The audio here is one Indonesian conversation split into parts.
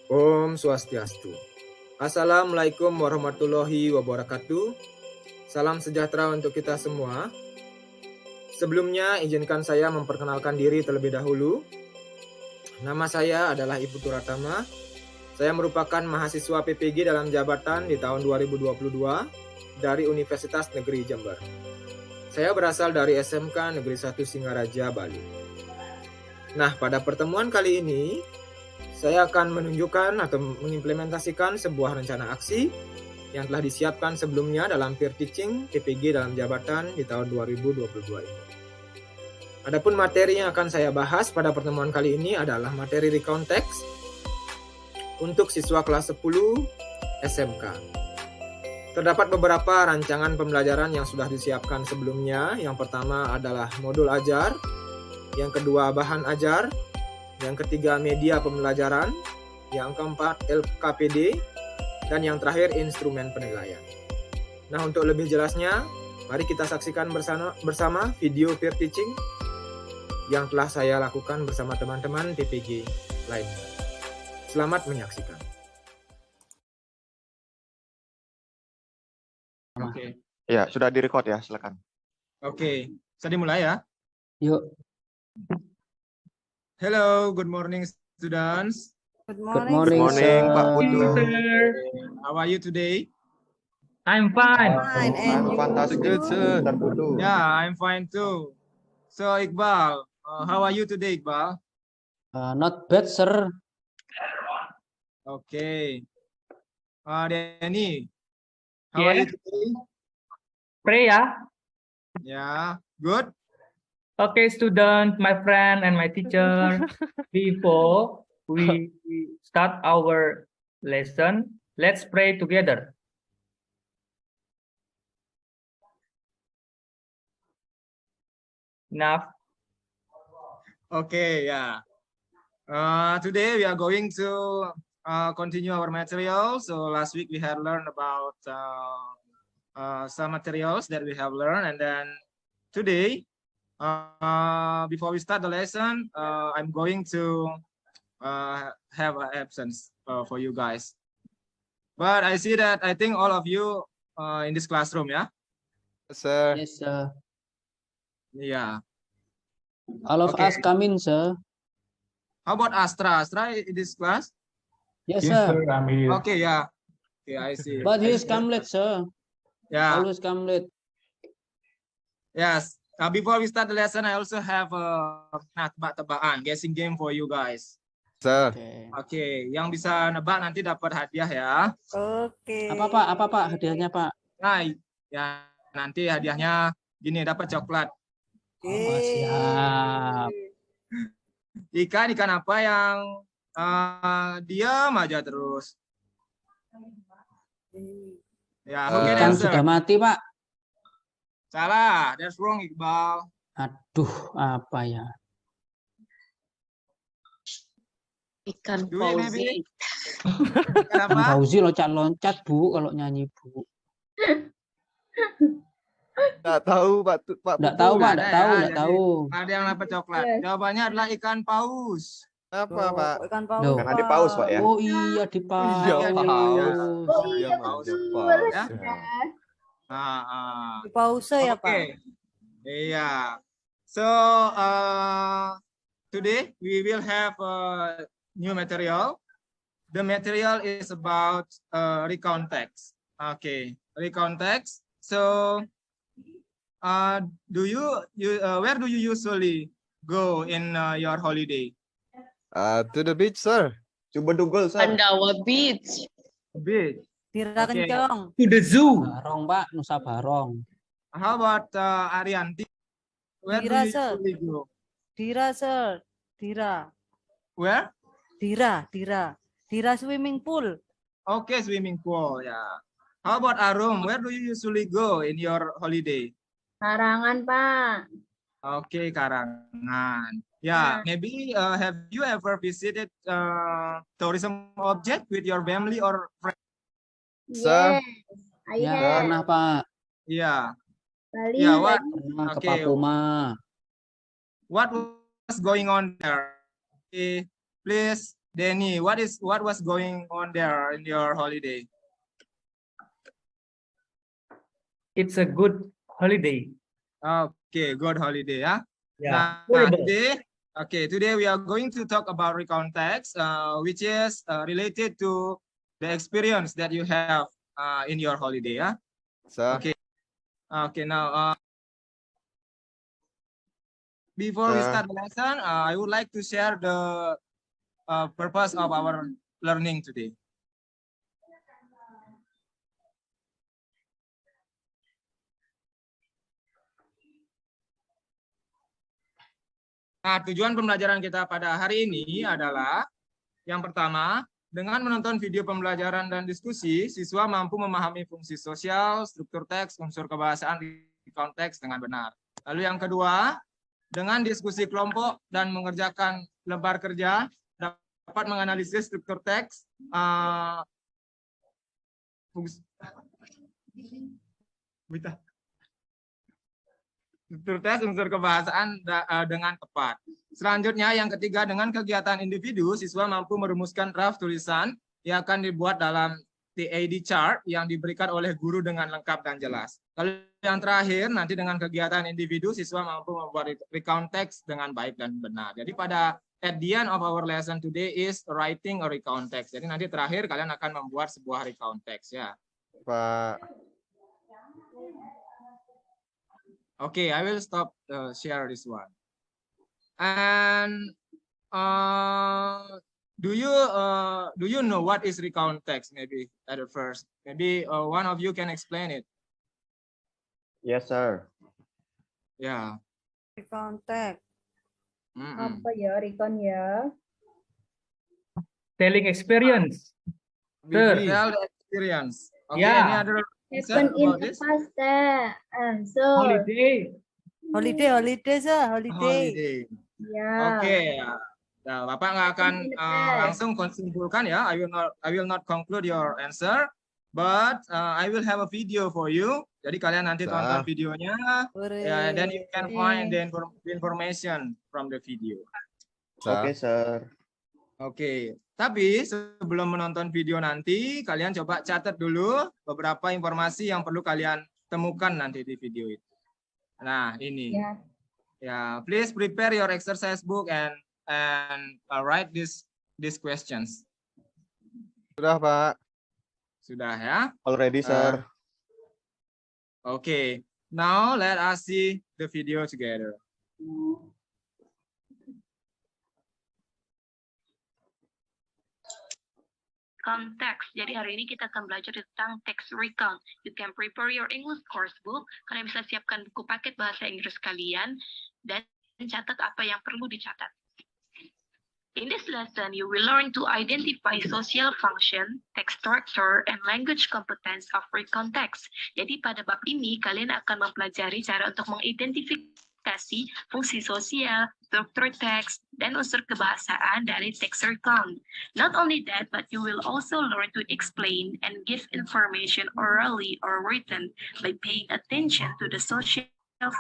Om Swastiastu. Assalamualaikum warahmatullahi wabarakatuh. Salam sejahtera untuk kita semua. Sebelumnya izinkan saya memperkenalkan diri terlebih dahulu. Nama saya adalah Ibu Turatama. Saya merupakan mahasiswa PPG dalam jabatan di tahun 2022 dari Universitas Negeri Jember. Saya berasal dari SMK Negeri 1 Singaraja, Bali. Nah, pada pertemuan kali ini saya akan menunjukkan atau mengimplementasikan sebuah rencana aksi yang telah disiapkan sebelumnya dalam peer teaching PPG dalam jabatan di tahun 2022 ini. Adapun materi yang akan saya bahas pada pertemuan kali ini adalah materi recount text untuk siswa kelas 10 SMK. Terdapat beberapa rancangan pembelajaran yang sudah disiapkan sebelumnya. Yang pertama adalah modul ajar, yang kedua bahan ajar, yang ketiga media pembelajaran, yang keempat LKPD, dan yang terakhir instrumen penilaian. Nah, untuk lebih jelasnya, mari kita saksikan bersama video peer teaching yang telah saya lakukan bersama teman-teman PPG lainnya. Selamat menyaksikan. Oke. Ya, sudah direcord ya, silakan. Oke, bisa dimulai ya. Yuk. Hello, good morning students. Good Good morning, morning, Pak Putu. How are you today? I'm fine. Fine, and you? Fantastic, sir. Pak Putu. Yeah, I'm fine too. So Iqbal, how are you today, Iqbal? Not bad, sir. Okay. Danny, how are Yeah. you today? Pray ya. Yeah, good. Okay, student, my friend and my teacher. Before we start our lesson, let's pray together. Enough. Okay, yeah. Today we are going to continue our material. So last week we had learned about some materials that we have learned, and then today, before we start the lesson, I'm going to have an absence for you guys. But I see that I think all of you in this classroom, yeah? Sir. Yes, sir. Yeah. All of Okay. us come in, sir. How about Astra? Astra in this class? Yes, sir. I'm here. Okay, yeah. Okay, I see. But I he see. come late, sir. Yeah. Always come late. Yes. Before we start the lesson, I also have a tebak-tebakan guessing game for you guys. Sir. Oke. Oke, yang bisa nebak nanti dapat hadiah ya. Oke. Apa, Pak? Apa, Pak? Hadiahnya, Pak? Nah, ya nanti hadiahnya gini, dapat coklat. Oh, siap. Ikan apa yang diam aja terus? Ya, who can Ikan answer? sudah mati, Pak. Salah, that's wrong, Iqbal. Aduh, apa ya? Ikan Dwi, maybe? Fauzi. Ikan Kan apa? Fauzi loncat-loncat, Bu, kalau nyanyi, Bu. Nggak tahu, Pak Nggak Putu. tahu, Pak. Ada Nggak ya, tahu, nggak jadi tahu. Ada yang dapat coklat. Jawabannya adalah ikan paus. Apa, Pak? Ikan paus. Loh. Karena di paus, Pak ya. Oh iya, di paus. Iya, Iya, paus. Oh, Iya, paus. manja paus. Ya. Ya. Di pause ya, Oke. Pak. Iya. So today we will have a new material. The material is about recount text. Okay, recount text. So where do you usually go in your holiday? To the beach, sir. Coba Google, sir. Pandawa Beach. Beach. Tira Oke. Kencong. To the zoo. Barong, Pak. Nusa Barong. How about Arianti? Where do Dira, you sir. usually go? Dira, sir. Dira. Where? Dira. Dira swimming pool. Okay, swimming pool. Yeah. How about Arum? Where do you usually go in your holiday? Karangan, Pak. Okay, Karangan. Yeah, maybe have you ever visited tourism object with your family or friends? Sir. Yes, I Ya, have. pernah, Pak. Yeah. Bali. Yeah, what Pernah ke Oke. Papuma. what was going on there? Okay, please Denny, what was going on there in your holiday? It's a good holiday. Okay, good holiday, yeah. Yeah. Nah, Horrible. today we are going to talk about recontext, which is related to the experience that you have in your holiday, yeah. Sir. Okay. Now, before we Sir. start the lesson, I would like to share the purpose of our learning today. Nah, tujuan pembelajaran kita pada hari ini adalah yang pertama, dengan menonton video pembelajaran dan diskusi, siswa mampu memahami fungsi sosial, struktur teks, unsur kebahasaan di konteks dengan benar. Lalu yang kedua, dengan diskusi kelompok dan mengerjakan lembar kerja, dapat menganalisis struktur teks, struktur teks, unsur kebahasaan dengan tepat. Selanjutnya, yang ketiga, dengan kegiatan individu, siswa mampu merumuskan draft tulisan yang akan dibuat dalam TAD chart yang diberikan oleh guru dengan lengkap dan jelas. Lalu yang terakhir, nanti dengan kegiatan individu, siswa mampu membuat recount text dengan baik dan benar. Jadi pada at the end of our lesson today is writing a recount text. Jadi nanti terakhir kalian akan membuat sebuah recount text, ya. Pak. Okay, I will stop share this one. And do you know what is recount text? Maybe at the first, maybe one of you can explain it. Yes, sir. Yeah. Contact. Apa ya, Recon ya? Telling experience. We Sir. tell the experience. Okay, Yeah. any other Happen in about the this? past answer. Holiday. Holiday, sir. Holiday. Holiday. Ya. Oke. Nah, Bapak nggak akan In the past. langsung konsimpulkan ya. I will not conclude your answer, but I will have a video for you. Jadi kalian nanti tonton videonya, ya, then you can find the information from the video. Oke, sir. Oke, tapi sebelum menonton video nanti, kalian coba catat dulu beberapa informasi yang perlu kalian temukan nanti di video itu. Nah, ini. Ya. Ya, please prepare your exercise book and write these questions. Sudah, Pak. Sudah ya? Already, sir. Okay. Now let us see the video together. Text. Jadi hari ini kita akan belajar tentang text recount. You can prepare your English course book. Kalian bisa siapkan buku paket bahasa Inggris kalian dan catat apa yang perlu dicatat. In this lesson, you will learn to identify social function, text structure, and language competence of recount text. Jadi pada bab ini kalian akan mempelajari cara untuk mengidentifikasi fungsi sosial, struktur teks, dan unsur kebahasaan dari text recount. Not only that, but you will also learn to explain and give information orally or written by paying attention to the social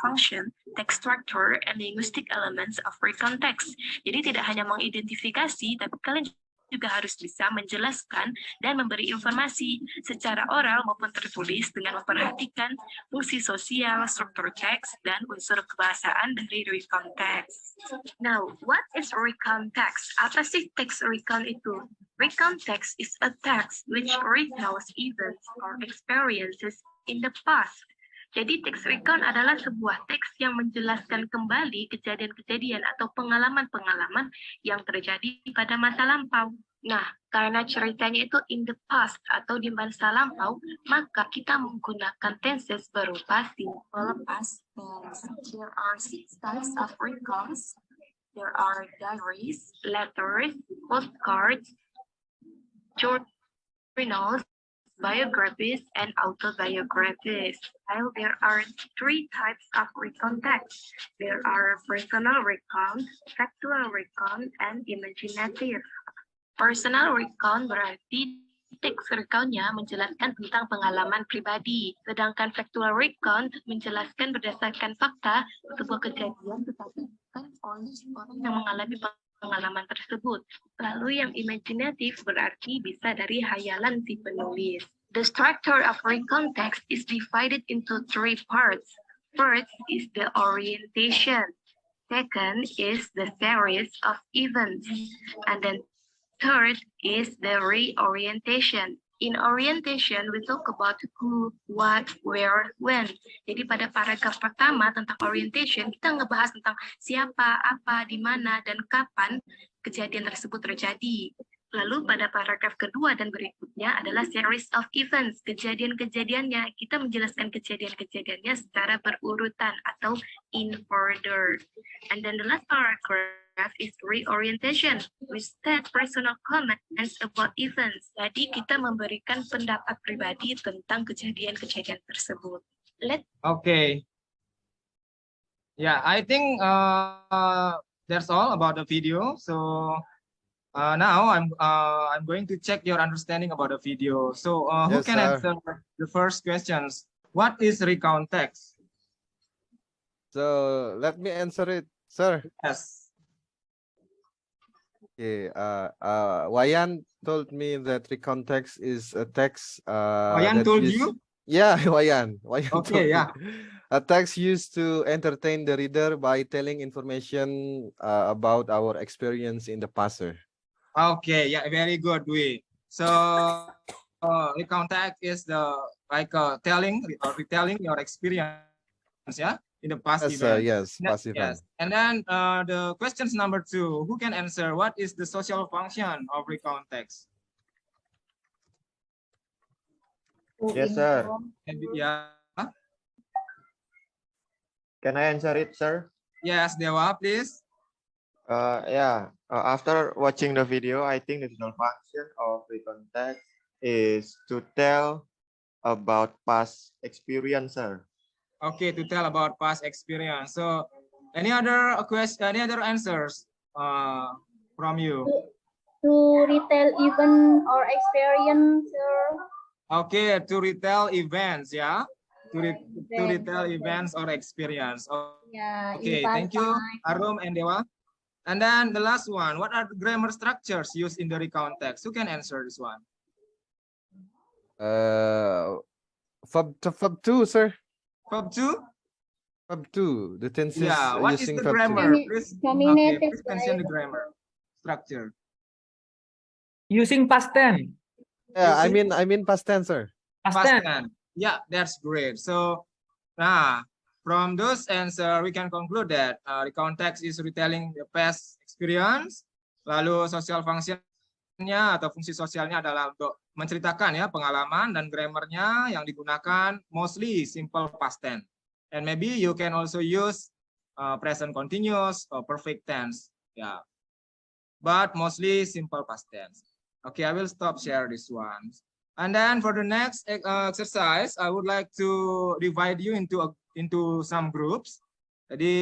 function, text structure, and linguistic elements of recount text. Jadi tidak hanya mengidentifikasi, tapi kalian juga harus bisa menjelaskan dan memberi informasi secara oral maupun tertulis dengan memperhatikan fungsi sosial, struktur teks, dan unsur kebahasaan dari recount text. Now, what is recount text? Apa sih text recount itu? Recount text is a text which recounts events or experiences in the past. Jadi teks recount adalah sebuah teks yang menjelaskan kembali kejadian-kejadian atau pengalaman-pengalaman yang terjadi pada masa lampau. Nah, karena ceritanya itu in the past atau di masa lampau, maka kita menggunakan tenses berupa simple past tense. There are 6 types of recounts. There are diaries, letters, postcards, journals, biographies, and autobiographies. While there are 3 types of recount text. There are personal recount, factual recount, and imaginative. Personal recount berarti teks recount-nya menjelaskan tentang pengalaman pribadi, sedangkan factual recount menjelaskan berdasarkan fakta sebuah kejadian tetapi bukan oleh orang yang mengalami pengalaman tersebut. Lalu yang imajinatif berarti bisa dari hayalan si penulis. The structure of recount text is divided into 3 parts. First is the orientation. Second is the series of events. And then third is the reorientation. In orientation, we talk about who, what, where, when. Jadi pada paragraf pertama tentang orientation, kita ngebahas tentang siapa, apa, di mana, dan kapan kejadian tersebut terjadi. Lalu pada paragraf kedua dan berikutnya adalah series of events, kejadian-kejadiannya. Kita menjelaskan kejadian-kejadiannya secara berurutan atau in order. And then the last paragraph is reorientation. We state personal comments about events. Jadi kita memberikan pendapat pribadi tentang kejadian-kejadian tersebut. Okay. Yeah, I think that's all about the video. So now I'm going to check your understanding about the video. So who Yes, can sir. answer the first questions? What is recount text? So let me answer it, sir. Yes. Okay. Wayan told me that recount text is a text. Wayan that told use- you? Yeah, Wayan. Wayan told Okay, me. yeah. A text used to entertain the reader by telling information about our experience in the past, sir. Okay, yeah, very good, Dwi. So recount text is the telling or retelling your experience, yeah, in the past Yes, sir. event. Yes, past event. Yes. And then the questions number 2, who can answer what is the social function of recount text? Yes, sir. Yeah. Can I answer it, sir? Yes, Dewa, please. After watching the video, I think the general function of recount text is to tell about past experience, sir. Okay, to tell about past experience. So, any other answers from you? To retell event or experience, sir. Okay, to retell events, yeah. To Event, retell okay. events or experience. Yeah, Okay, in thank you, past time. Arum and Dewa. And then the last one, what are the grammar structures used in the recount text? Who can answer this one? Verb 2, sir. Verb 2? Verb 2. The tenses Yeah, what is using the verb 2. grammar? Please, Nominative, please mention right? the grammar structure. Using past tense. Yeah, I Using- mean past tense, sir. Past Past tense. tense. Yeah, that's great. So, from those answer, we can conclude that recount text is retelling the past experience. Lalu social function-nya atau fungsi sosialnya adalah untuk menceritakan ya pengalaman, dan grammarnya yang digunakan mostly simple past tense. And maybe you can also use present continuous or perfect tense. Yeah, but mostly simple past tense. Okay, I will stop share this one. And then for the next exercise, I would like to divide you into some groups. Jadi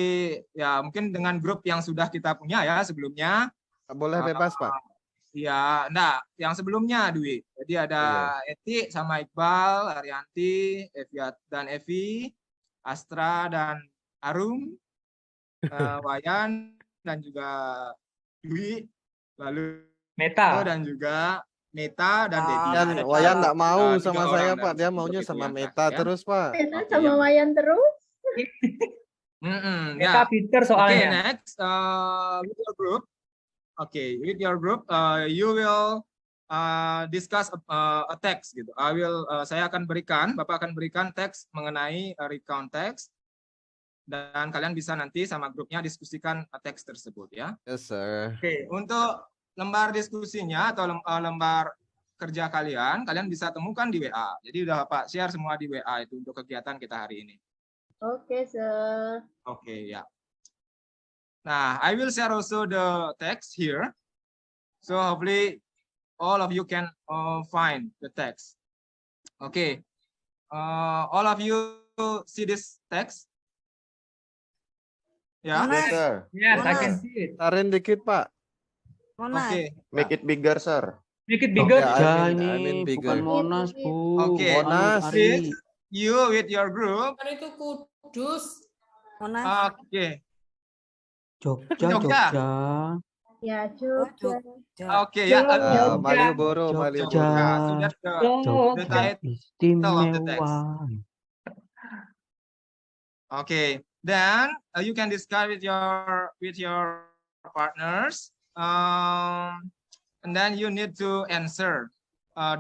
ya mungkin dengan grup yang sudah kita punya ya sebelumnya. Boleh bebas, Pak. Ya, enggak, yang sebelumnya Dwi. Jadi ada Eti sama Iqbal, Arianti, Evia dan Evi, Astra dan Arum, Wayan dan juga Dwi, lalu Meta. dan juga Meta dan Dedi. Dan Ada Wayan nggak mau tiga sama orang saya, dalam Pak. Dia satu maunya grup itu sama ya, Meta ya. terus, Pak. Meta Oke, sama ya. Wayan terus. Meta Ya. Peter Okay, soalnya. next with your group. Okay, with your group, you will discuss a text gitu. Saya akan berikan, Bapak akan berikan teks mengenai recount text, dan kalian bisa nanti sama grupnya diskusikan teks tersebut ya. Yes, sir. Oke, untuk lembar diskusinya atau lembar kerja kalian bisa temukan di WA. Jadi udah Pak share semua di WA itu untuk kegiatan kita hari ini. Oke, sir. Oke, ya. Nah, I will share also the text here. So hopefully all of you can find the text. Okay. All of you see this text? Ya. Yes, sir. Yes, I can Monas. see it. Tarin dikit, Pak. Monas. Oke. Make it bigger, sir. Make it bigger. Yeah, Ya I mean ini bigger. bukan Monas, Bu. Oke. Monas. Ari. You with your group. Kan itu Kudus. Monas. Oke. Jogja, Jogja. Jogja. Ya, Oh, Jogja. Jogja. Okay, yeah. Jogja. Malioboro, Malioboro. So that's the Jogja. title of the text. Istimewa. Okay, then you can discuss with your partners, and then you need to answer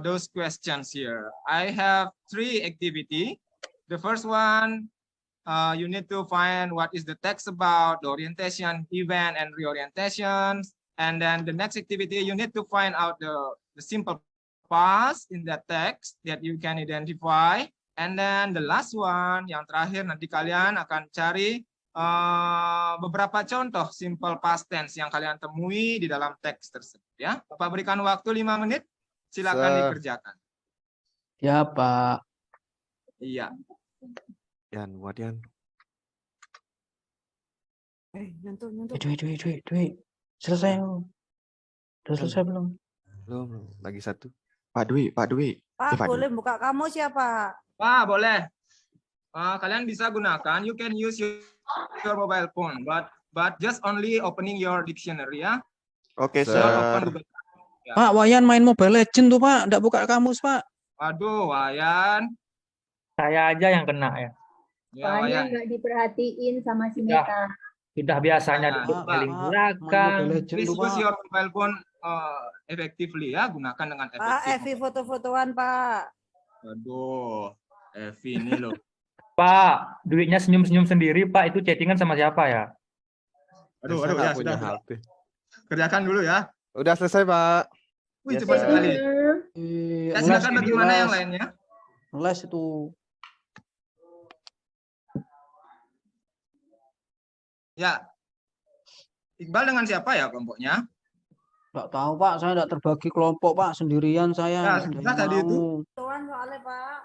those questions here. I have 3 activity. The first one, you need to find what is the text about, the orientation, event, and reorientations. And then the next activity, you need to find out the simple past in that text that you can identify. And then the last one, yang terakhir nanti kalian akan cari beberapa contoh simple past tense yang kalian temui di dalam teks tersebut. Ya, Bapak berikan waktu 5 menit, silakan Sir. dikerjakan. Ya, Pak. Iya. Yan, what Yan? Nyentuh. Dwi. Selesai. Udah selesai belum? Belum, lagi 1. Pak Dwi. Pak, Pak boleh buka kamu siapa? Pak, boleh. Kalian bisa gunakan, you can use your mobile phone, but just only opening your dictionary ya. Oke, Sir. Sir. Open Google. Ya. Pak, Wayan main Mobile Legend tuh, Pak. Nggak buka kamus, Pak. Aduh, Wayan. Saya aja yang kena ya. Ya, Soalnya Wayan. nggak diperhatiin sama si Ya. Meta. Sudah biasanya Nah, duduk Pak, paling main belakang. Mobile Legend Please tuh, use Pak. your mobile phone effectively ya, gunakan dengan Pak, efektif. Evi foto-fotoan, Pak. Aduh, Evi ini loh. Pak, duitnya senyum-senyum sendiri, Pak. Itu chattingan sama siapa ya? Aduh, Saya ya nggak sudah. punya HP. Kerjakan dulu ya. Udah selesai, Pak. Wih, Yes, cepat Sir. sekali. Ya, Les silakan itu, bagaimana yang Les. lainnya? Les itu. Ya. Iqbal dengan siapa ya kelompoknya? Nggak tahu, Pak. Saya nggak terbagi kelompok, Pak. Sendirian saya. Ya, Nggak ada sudah yang tadi itu. mau. Fotoan soalnya, Pak.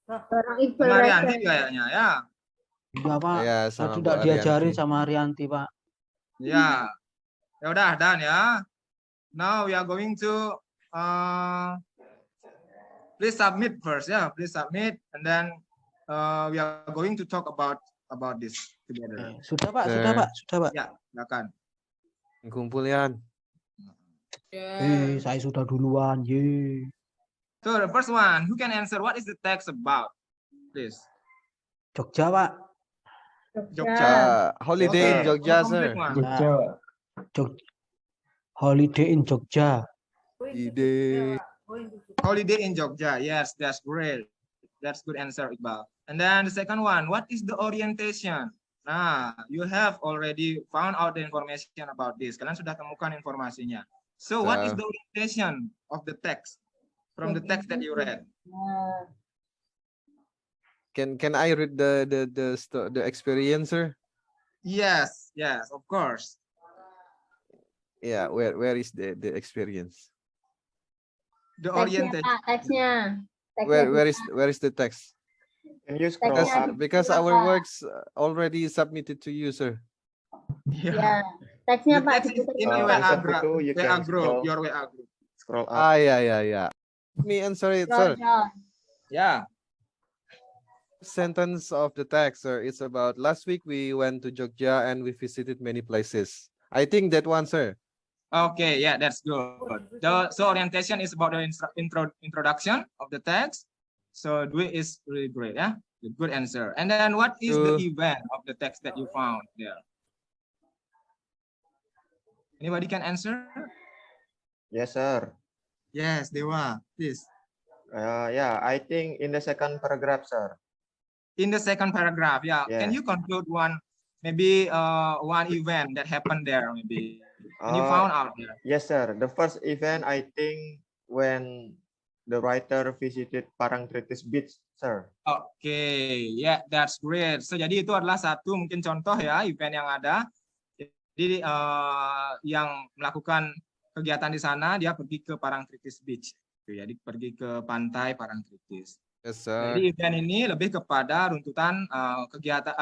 Orang Iqbal Sama Rianti Rasa. kayaknya ya. Iya, Pak. Ya, Saya sama tidak Bu diajarin Arianti. sama Arianti, Pak. Ya. Ya udah, dan ya. Now we are going to please submit first ya. Please submit and then we are going to talk about this together. Sudah, Pak. Sir. Sudah, Pak. Sudah, Pak. Ya, silakan. Kumpul Yan. Saya sudah duluan. Ye. So the first one, who can answer what is the text about? Please. Jogja, Pak. Jogja. Holiday in Okay, Jogja, complete sir. one. Holiday in Jogja. Ide. Holiday in Jogja. Yes, that's great. That's good answer, Iqbal. And then the second one, what is the orientation? Nah, you have already found out the information about this. Kalian sudah temukan informasinya. So what is the orientation of the text from the text that you read? Can I read the experience, sir? Yes, of course. Yeah, where is the experience? The Teksnya, orientation. Pak, teksnya. Where is the text? Can you scroll Teksnya. up? Because our works already submitted to you, sir. Ya, teksnya The Pak. text is in Uh, WA answer group. itu you WA can group, scroll. your WA group. Scroll up. Yeah. Let me answer it, sir. Yeah. Sentence of the text, sir. It's about last week we went to Jogja and we visited many places. I think that one, sir. Okay, yeah, that's good. So orientation is about the introduction of the text. So Dwi is really great, yeah? Good answer. And then what is the event of the text that you found there? Anybody can answer? Yes, sir. Yes, Dewa, please. Yeah, I think in the second paragraph, sir. In the second paragraph, yeah. Can Yeah. you conclude one event that happened there, maybe? And you Uh, found out there. Yes, sir. The first event, I think, when the writer visited Parangtritis Beach, sir. Oke, ya, that's great. So, jadi itu adalah satu mungkin contoh ya event yang ada. Jadi yang melakukan kegiatan di sana dia pergi ke Parangtritis Beach. Jadi pergi ke pantai Parangtritis. Yes, sir. Jadi event ini lebih kepada runtutan kegiatan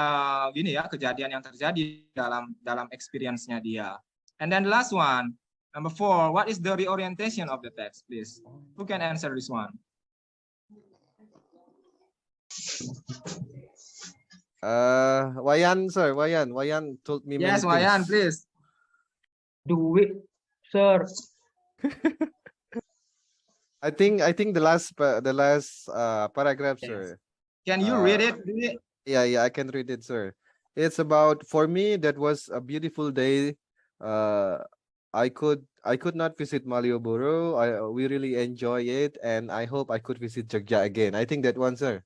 gini ya, kejadian yang terjadi dalam experience-nya dia. And then the last one, number 4, what is the reorientation of the text, please? Who can answer this one? Wayan, sir. Wayan told me Yes, many Wayan, things. please. Duit sir. I think the last paragraph, Yes. sir. Can you read it? Yeah, I can read it, sir. It's about, for me, that was a beautiful day. I could not visit Malioboro. We really enjoy it, and I hope I could visit Jogja again. I think that one, sir.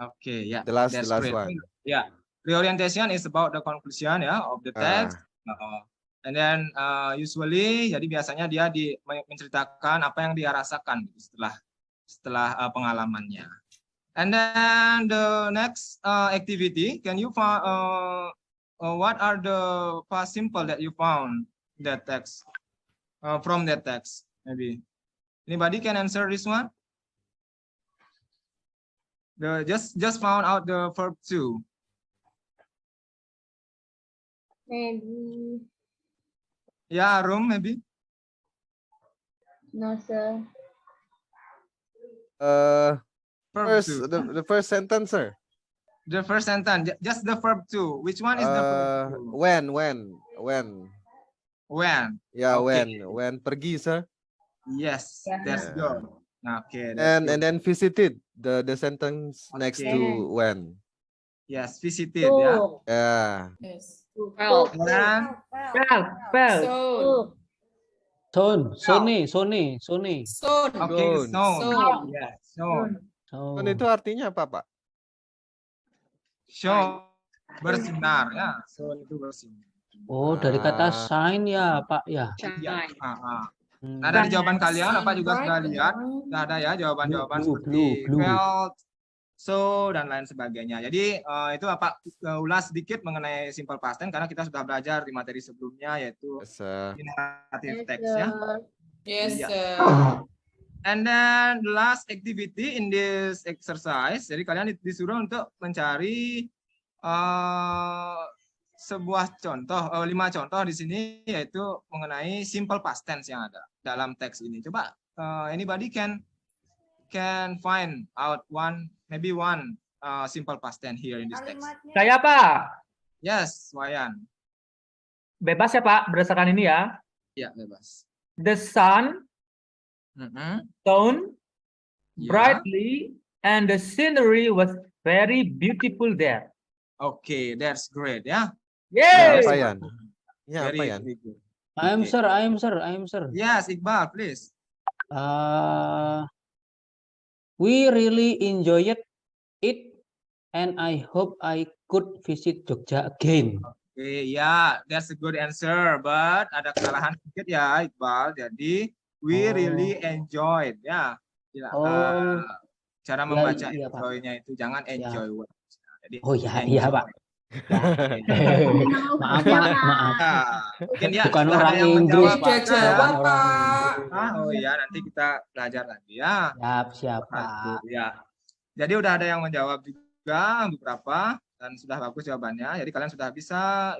Okay, yeah. The last That's great. one. Yeah. Reorientation is about the conclusion ya of the text. And then usually jadi biasanya dia menceritakan apa yang dia rasakan setelah pengalamannya. And then the next activity, can you find what are the past simple that you found that text from that text? Maybe anybody can answer this one? Just found out the verb to. Maybe. Yeah, Arum, maybe. No, sir. Verb First, to. the first sentence, sir. The first sentence, just the verb to. Which one is the verb to? When? When. Yeah, Okay. when pergi, sir. Yes, Yeah. that's good. Okay. That's And good. then visited, the sentence next Okay. to when. Yes, visited ya. So. Yeah. Yes. Well. Dan Felt. So. Sony. Soon. okay, Soon. so. Yes, so. Kan itu artinya apa, Pak? Show bersinar ya. So itu bersinar. Oh, dari kata Ah. shine ya, Pak ya. Ya. Hmm. Nah, dari jawaban kalian apa juga sudah lihat, sudah ada ya jawaban-jawaban seperti blue. felt, so dan lain sebagainya. Jadi itu apa ulas sedikit mengenai simple past tense karena kita sudah belajar di materi sebelumnya yaitu Yes, sir. generative Yes, text ya. sir. Yes, Yeah. sir. And then the last activity in this exercise, jadi kalian disuruh untuk mencari sebuah contoh, 5 contoh di sini yaitu mengenai simple past tense yang ada dalam teks ini. Coba anybody can find out maybe one simple past tense here in this text. Kalimatnya Saya Pak. Yes, Wayan. Bebas ya Pak, berdasarkan ini ya. Ya, bebas. The sun shone Ya. brightly and the scenery was very beautiful there. Okay, that's great ya. Yay! Apa, Yan? Ya, apa, Yan? Very good. I am Okay. sir. Yes, Iqbal, please. We really enjoyed it and I hope I could visit Jogja again. Okay, yeah, that's a good answer. But ada kesalahan sedikit ya, Iqbal. Jadi we Oh. really enjoyed, ya. Oh. Cara membaca iya, Pak. enjoy-nya itu jangan Ya. enjoy words. Jadi Oh iya, Pak. Maaf, Pak. Maaf. Ya, mungkin ya Bukan sudah ada orang yang Inggris, menjawab. Pak. Ya. Jawab, Bukan orang Pak. Inggris. Oh iya, nanti kita belajar lagi ya. Siap, Pak. Ya. Jadi udah ada yang menjawab juga beberapa dan sudah bagus jawabannya. Jadi kalian sudah bisa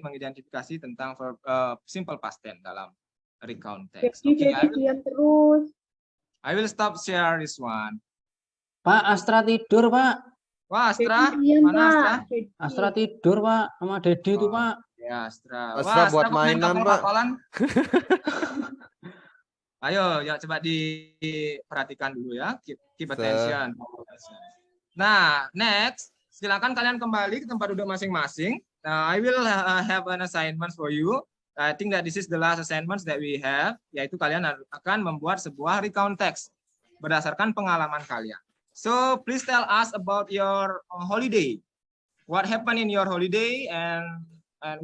mengidentifikasi tentang verb, simple past tense dalam recount text. Jadi diam terus. I will stop share this one. Pak, Astra tidur, Pak. Wah, Astra, Diam, mana Pak. Astra? Jadi. Astra tidur, Pak, sama Dedi itu, Oh. Pak. Ya, Astra. Astra Wah, buat kok main mainan, Pak. kapal-kapalan? Ayo, ya coba diperhatikan dulu ya. Keep attention. Nah, next, silakan kalian kembali ke tempat duduk masing-masing. I will have an assignment for you. I think that this is the last assignment that we have, yaitu kalian akan membuat sebuah recount text berdasarkan pengalaman kalian. So please tell us about your holiday. What happened in your holiday and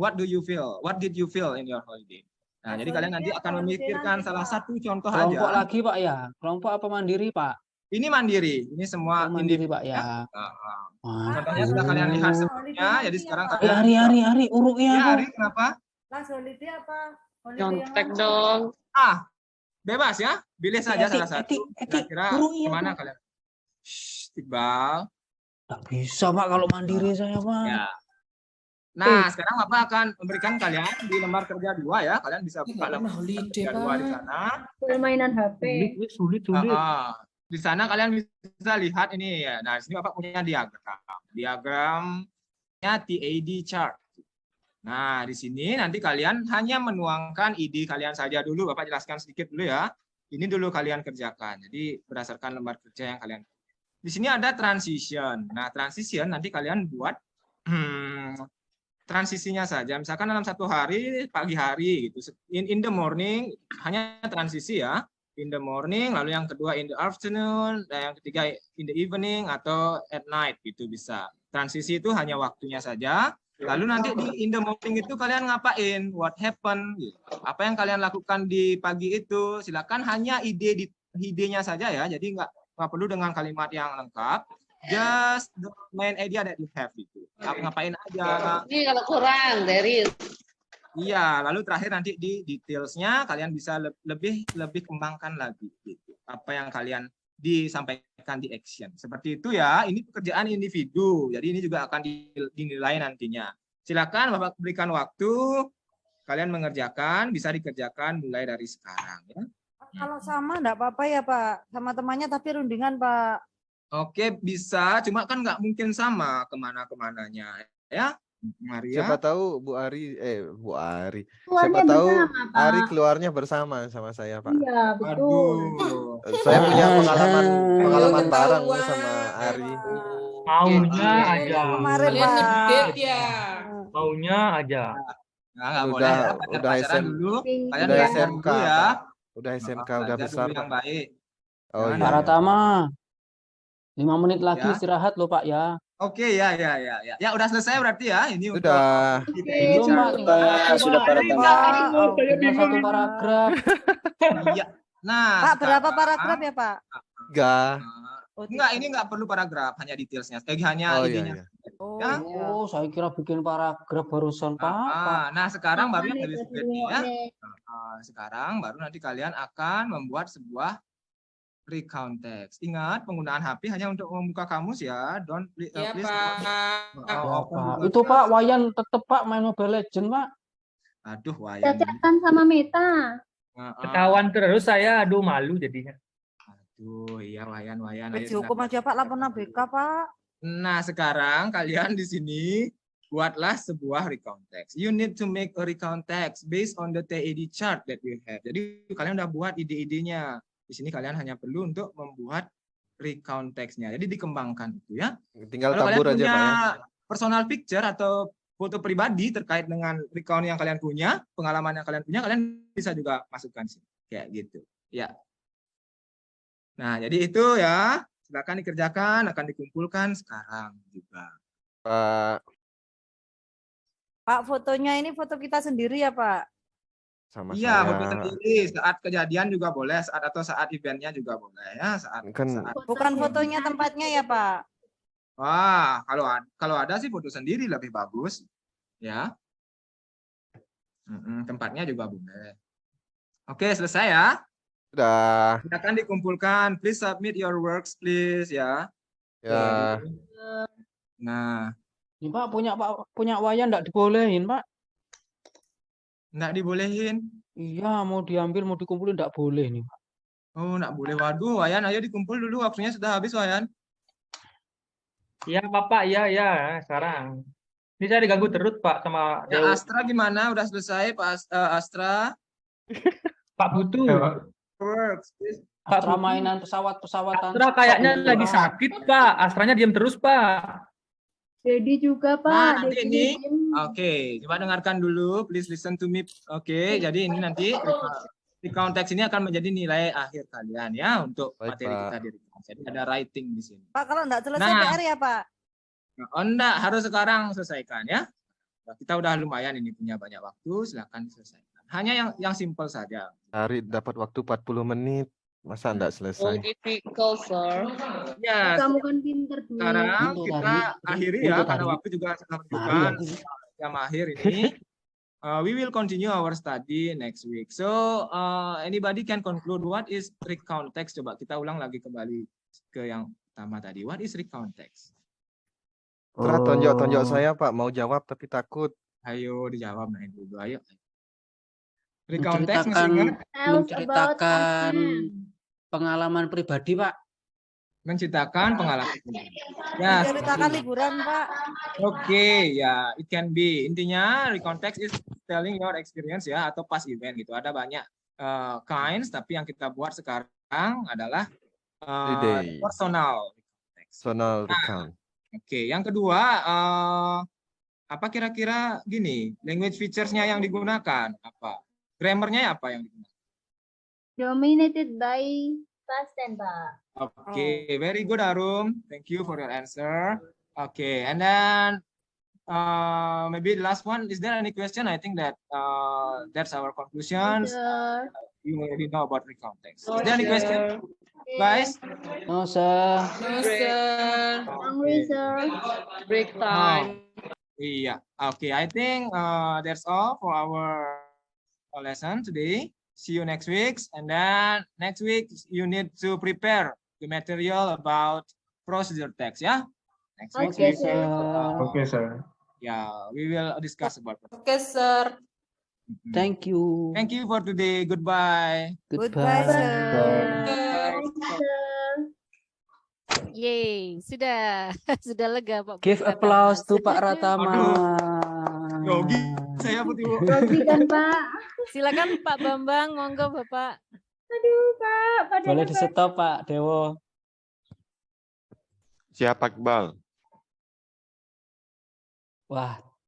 what do you feel? What did you feel in your holiday? Nah, jadi kalian nanti akan memikirkan salah satu contoh Kelompok aja. lagi, Pak ya. Kelompok apa mandiri, Pak? Ini mandiri, ini semua Mandiri, individu Pak ya. Contohnya sudah kalian lihat sebelumnya, jadi sekarang kalian Hari uruknya Ya, apa? Ari, kenapa? Pas holiday apa? Holiday Nyontek yang mana? dong. Bebas ya, pilih saja salah satu. Kira-kira uruknya kemana apa? kalian? Shh, Iqbal. Nggak bisa, Pak, kalau mandiri saya, Pak. Ya. Nah, sekarang Bapak akan memberikan kalian di lembar kerja 2 ya. Kalian bisa buka lembar holiday, kerja 2 di Pak. sana. Permainan HP. Sulit. Di sana kalian bisa lihat ini ya. Nah, di sini Bapak punya diagram. Diagramnya TAD chart. Nah, di sini nanti kalian hanya menuangkan ide kalian saja dulu. Bapak jelaskan sedikit dulu ya. Ini dulu kalian kerjakan. Jadi berdasarkan lembar kerja yang kalian. Di sini ada transition. Nah, transition nanti kalian buat transisinya saja. Misalkan dalam satu hari, pagi hari gitu. In the morning hanya transisi ya. In the morning, lalu yang kedua in the afternoon, dan yang ketiga in the evening atau at night gitu bisa. Transisi itu hanya waktunya saja. Lalu nanti di in the morning itu kalian ngapain? What happened? Gitu. Apa yang kalian lakukan di pagi itu? Silakan hanya idenya saja ya. Jadi nggak perlu dengan kalimat yang lengkap. Just the main idea that you have itu. Ngapain aja. Ini kalau kurang dari Iya, lalu terakhir nanti di detailsnya kalian bisa lebih kembangkan lagi gitu. Apa yang kalian disampaikan di action. Seperti itu ya, ini pekerjaan individu. Jadi ini juga akan dinilai nantinya. Silakan Bapak berikan waktu, kalian mengerjakan, bisa dikerjakan mulai dari sekarang ya. kalau sama enggak apa-apa ya Pak, sama temannya tapi rundingan Pak. Oke, bisa, cuma kan nggak mungkin sama kemana-kemananya ya. Maria. Siapa tahu Bu Ari, Bu Ari. Keluarnya Siapa tahu bersama, Pak. Ari keluarnya bersama sama saya, Pak. Iya, betul. Aduh. Saya punya pengalaman bareng sama Ari. Maunya aja. Kemarin Pak. Maunya aja. Nah, nggak boleh ya, pacaran dulu. Kalian udah belajar SMK, dulu ya. Pak. Udah SMK, udah Belajar besar, dulu yang Pak. baik. Oh Jangan iya. Pak iya. Ratama, 5 menit lagi Ya. istirahat loh Pak ya. Oke, ya. Ya, udah selesai berarti ya. Ini Sudah. untuk Belum Pak, tinggal Sudah tinggal 1 paragraf. Iya. Nah, Pak berapa sekarang- paragraf ya Pak? 3. Enggak, ini enggak perlu paragraf, hanya detailsnya. Hanya Oh iya, idenya. iya. Ya. Oh, saya kira bikin paragraf barusan Pak. Nah, sekarang baru yang Makanya dari itu seperti ya. dulu, Sekarang baru nanti kalian akan membuat sebuah recount text. Ingat, penggunaan HP hanya untuk membuka kamus ya. Please. Ya, open Pak. Google Itu Docs. Pak, Wayan tetep Pak main Mobile Legend Pak. Aduh, Wayan. Cacakan sama Meta. Ketahuan terus saya, aduh malu jadinya. Aduh, iya Wayan. Dihukum aja Pak, lapor BK Pak. Nah, sekarang kalian di sini buatlah sebuah recount text. You need to make a recount text based on the TED chart that we have. Jadi kalian udah buat ide-idenya. Di sini kalian hanya perlu untuk membuat recount text-nya. Jadi dikembangkan itu ya. Tinggal Kalau tabur kalian aja, punya Pak ya. personal picture atau foto pribadi terkait dengan recount yang kalian punya, pengalaman yang kalian punya, kalian bisa juga masukkan sini. Kayak gitu. Ya. Nah, jadi itu ya. Silakan dikerjakan, akan dikumpulkan sekarang juga. Pak, Pak fotonya ini foto kita sendiri ya Pak? sama Iya, saya. foto sendiri. Saat kejadian juga boleh, saat eventnya juga boleh ya. Saat Bukan fotonya tempatnya ya Pak? Wah, kalau ada sih foto sendiri lebih bagus, ya. Tempatnya juga boleh. Oke, selesai ya. Sudah. Silakan dikumpulkan. Please submit your works, please ya. Ya. Nah, Ini Pak punya Wayan enggak dibolehin Pak. enggak dibolehin. Iya, mau diambil mau dikumpulin enggak boleh nih Pak. Oh, enggak boleh. Waduh, Wayan, ayo dikumpul dulu. Waktunya sudah habis, Wayan. Ya Bapak, ya sekarang. Ini saya diganggu terus Pak sama Ya, Dewa. Astra gimana? Udah selesai, Pak Astra? Pak Butuh. Works, please. Astra mainan pesawat-pesawatan. Astra kayaknya lagi sakit Pak. Astranya diam terus Pak. Dedi juga Nah, Pak. nanti Dedi ini, diem. oke, coba dengarkan dulu. Please listen to me. Oke, jadi ini nanti recount text ini akan menjadi nilai akhir kalian ya untuk Baik, materi Pak. kita di recount. Jadi ada writing di sini. Pak kalau enggak selesai Nah. PR ya Pak? Oh, enggak, harus sekarang selesaikan ya. Nah, kita udah lumayan ini punya banyak waktu, silakan diselesaikan. Hanya yang simple saja. Hari dapat waktu 40 menit. Masa enggak selesai? difficult sir. Ya, Kamu kan pinter dulu. sekarang Untuk kita hari- akhiri ya untuk karena hari- waktu juga sudah Hari menunjukkan ya. jam akhir ini. We will continue our study next week. So anybody can conclude what is recount text? Coba kita ulang lagi kembali ke yang pertama tadi. What is recount text? Setelah tonjok-tonjok saya, Pak, mau jawab tapi takut. Ayo dijawab nah dulu. Ayo. Recount text Menceritakan maksudnya Tells about menceritakan something. pengalaman pribadi Pak. Menciptakan pengalaman. Ya, Menceritakan liburan, Pak. Oke, ya, it can be. Intinya, recontext is telling your experience ya, atau past event gitu. Ada banyak kinds, tapi yang kita buat sekarang adalah Holiday. personal. Personal recount. Oke, yang kedua, apa kira-kira gini, language features-nya yang digunakan apa? Grammar-nya apa yang digunakan? Dominated by past tense, Pak. Oke, very good Arum. Thank you for your answer. Okay, and then maybe the last one. Is there any question? I think that that's our conclusions. Sir. You already know about recontext. Is there any question, guys? No, sir. Hungry, sir. Break time. Iya. Okay, I think that's all for our lesson today. See you next week. And then next week you need to prepare the material about procedure text. Yeah. Next week. Okay, we will, sir. Okay, sir. Yeah, we will discuss about it. Oke, sir. Mhm. Thank you. Thank you for today. Goodbye. Goodbye, sir. Yeay, sudah sudah lega Pak. Give Pratama. applause to Pak Ratama. Yogi, saya putih. Grogi kan, Pak? Silakan Pak Bambang, monggo Bapak. Aduh, Pak. Pada Boleh di stop Pak Dewo. Siap, Iqbal. Wah,